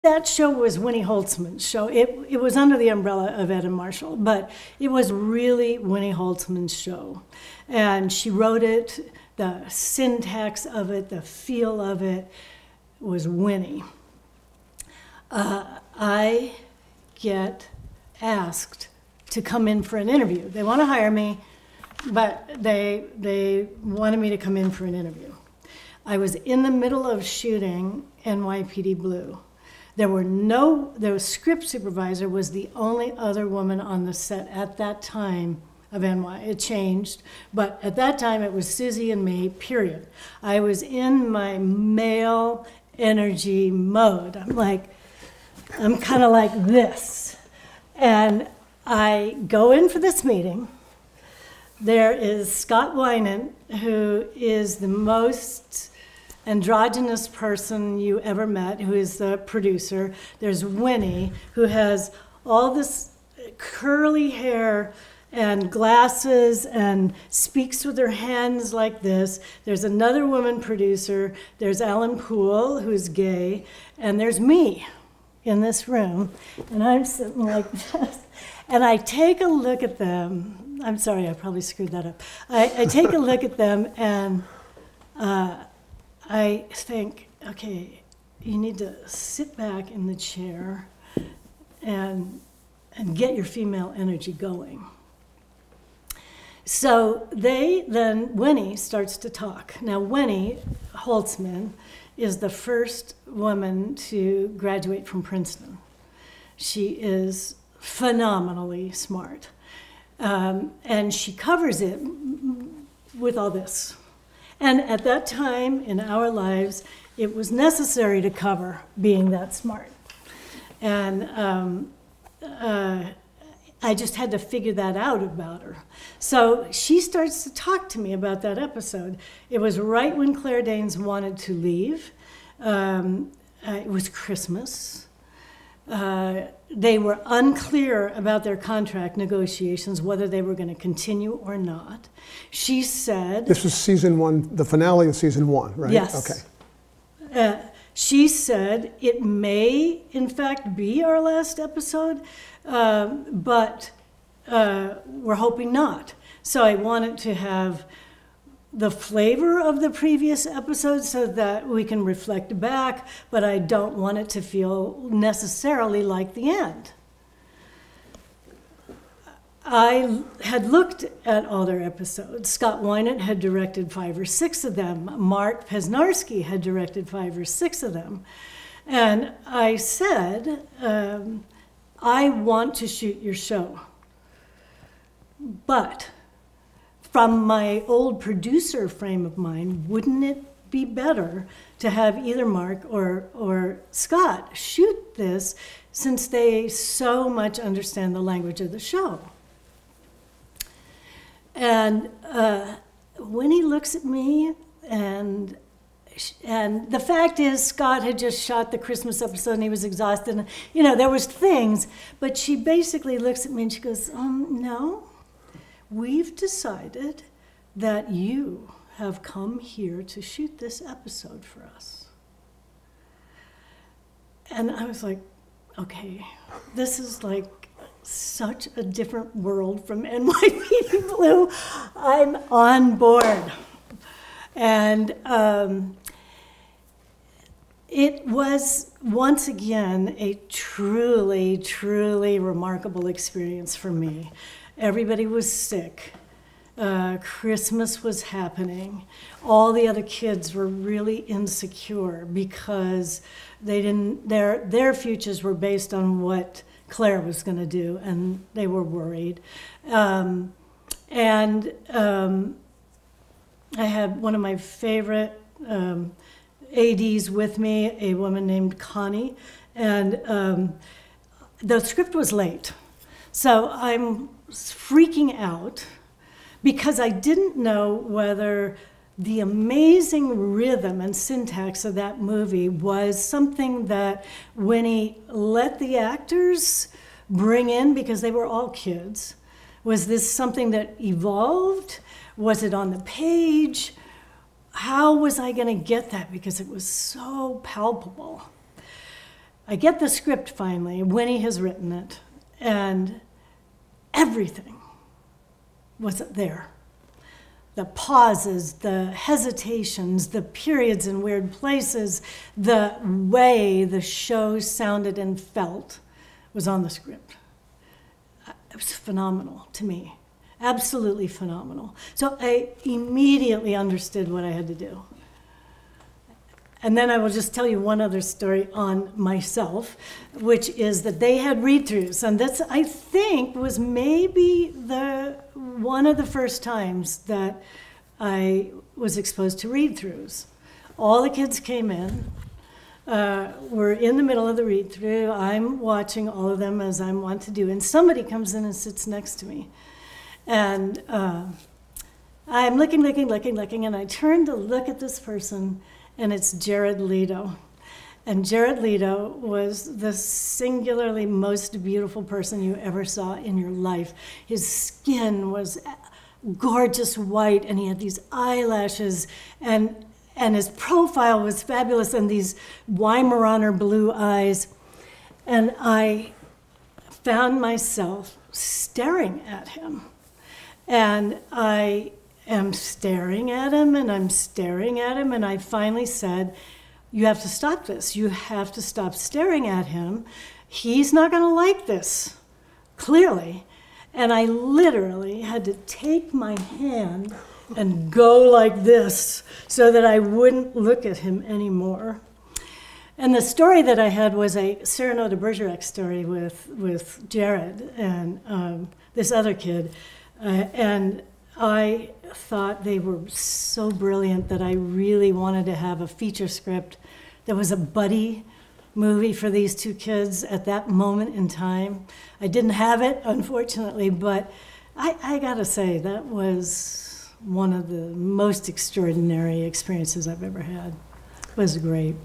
That show was Winnie Holtzman's show. It was under the umbrella of Ed and Marshall, but it was really Winnie Holtzman's show. And she wrote it, the syntax of it, the feel of it was Winnie. I get asked to come in for an interview. They want to hire me, but they wanted me to come in for an interview. I was in the middle of shooting NYPD Blue. The script supervisor was the only other woman on the set at that time of NY. It changed, but at that time it was Susie and me, period. I was in my male energy mode. I'm kind of like this. And I go in for this meeting. There is Scott Wynant, who is the most androgynous person you ever met, who is the producer. There's Winnie, who has all this curly hair and glasses and speaks with her hands like this. There's another woman producer. There's Alan Poole, who's gay, and there's me in this room, and I'm sitting like this. And I take a look at them. I'm sorry, I probably screwed that up. I take a look at them, and I think, okay, you need to sit back in the chair and get your female energy going. So Winnie starts to talk. Now, Winnie Holtzman is the first woman to graduate from Princeton. She is phenomenally smart. And she covers it with all this. And at that time in our lives, it was necessary to cover being that smart. And I just had to figure that out about her. So she starts to talk to me about that episode. It was right when Claire Danes wanted to leave. It was Christmas. They were unclear about their contract negotiations, whether they were going to continue or not. She said... This was season one, the finale of season one, right? Yes. Okay. She said it may, in fact, be our last episode, but we're hoping not. So I wanted to have the flavor of the previous episode so that we can reflect back, but I don't want it to feel necessarily like the end. I had looked at all their episodes. Scott Wynant had directed 5 or 6 of them. Mark Pesnarski had directed 5 or 6 of them. And I said, I want to shoot your show. But from my old producer frame of mind, wouldn't it be better to have either Mark or Scott shoot this, since they so much understand the language of the show? And Winnie looks at me, and the fact is, Scott had just shot the Christmas episode and he was exhausted. And, you know, there was things, but she basically looks at me and she goes, no, we've decided that you have come here to shoot this episode for us. And I was like, okay, this is like such a different world from NYPD Blue. I'm on board. And it was, once again, a truly, truly remarkable experience for me. Everybody was sick. Christmas was happening. All the other kids were really insecure because they didn't, their futures were based on what Claire was going to do, and they were worried. I had one of my favorite ADs with me, a woman named Connie, and the script was late. So I'm freaking out because I didn't know whether the amazing rhythm and syntax of that movie was something that Winnie let the actors bring in because they were all kids. Was this something that evolved? Was it on the page? How was I going to get that? Because it was so palpable. I get the script finally. Winnie has written it, and everything was there. The pauses, the hesitations, the periods in weird places, the way the show sounded and felt was on the script. It was phenomenal to me, absolutely phenomenal. So I immediately understood what I had to do. And then I will just tell you one other story on myself, which is that they had read-throughs. And this, I think, was maybe one of the first times that I was exposed to read-throughs. All the kids came in. We're in the middle of the read-through. I'm watching all of them, as I'm wont to do. And somebody comes in and sits next to me. And I'm looking, and I turn to look at this person, and it's Jared Leto. And Jared Leto was the singularly most beautiful person you ever saw in your life. His skin was gorgeous white, and he had these eyelashes, and his profile was fabulous, and these Weimaraner blue eyes. And I found myself staring at him. And I am staring at him, and I'm staring at him, and I finally said, you have to stop this. You have to stop staring at him. He's not going to like this, clearly. And I literally had to take my hand and go like this so that I wouldn't look at him anymore. And the story that I had was a Cyrano de Bergerac story with Jared and this other kid. And I thought they were so brilliant that I really wanted to have a feature script that was a buddy movie for these two kids at that moment in time. I didn't have it, unfortunately, but I gotta say, that was one of the most extraordinary experiences I've ever had. It was great.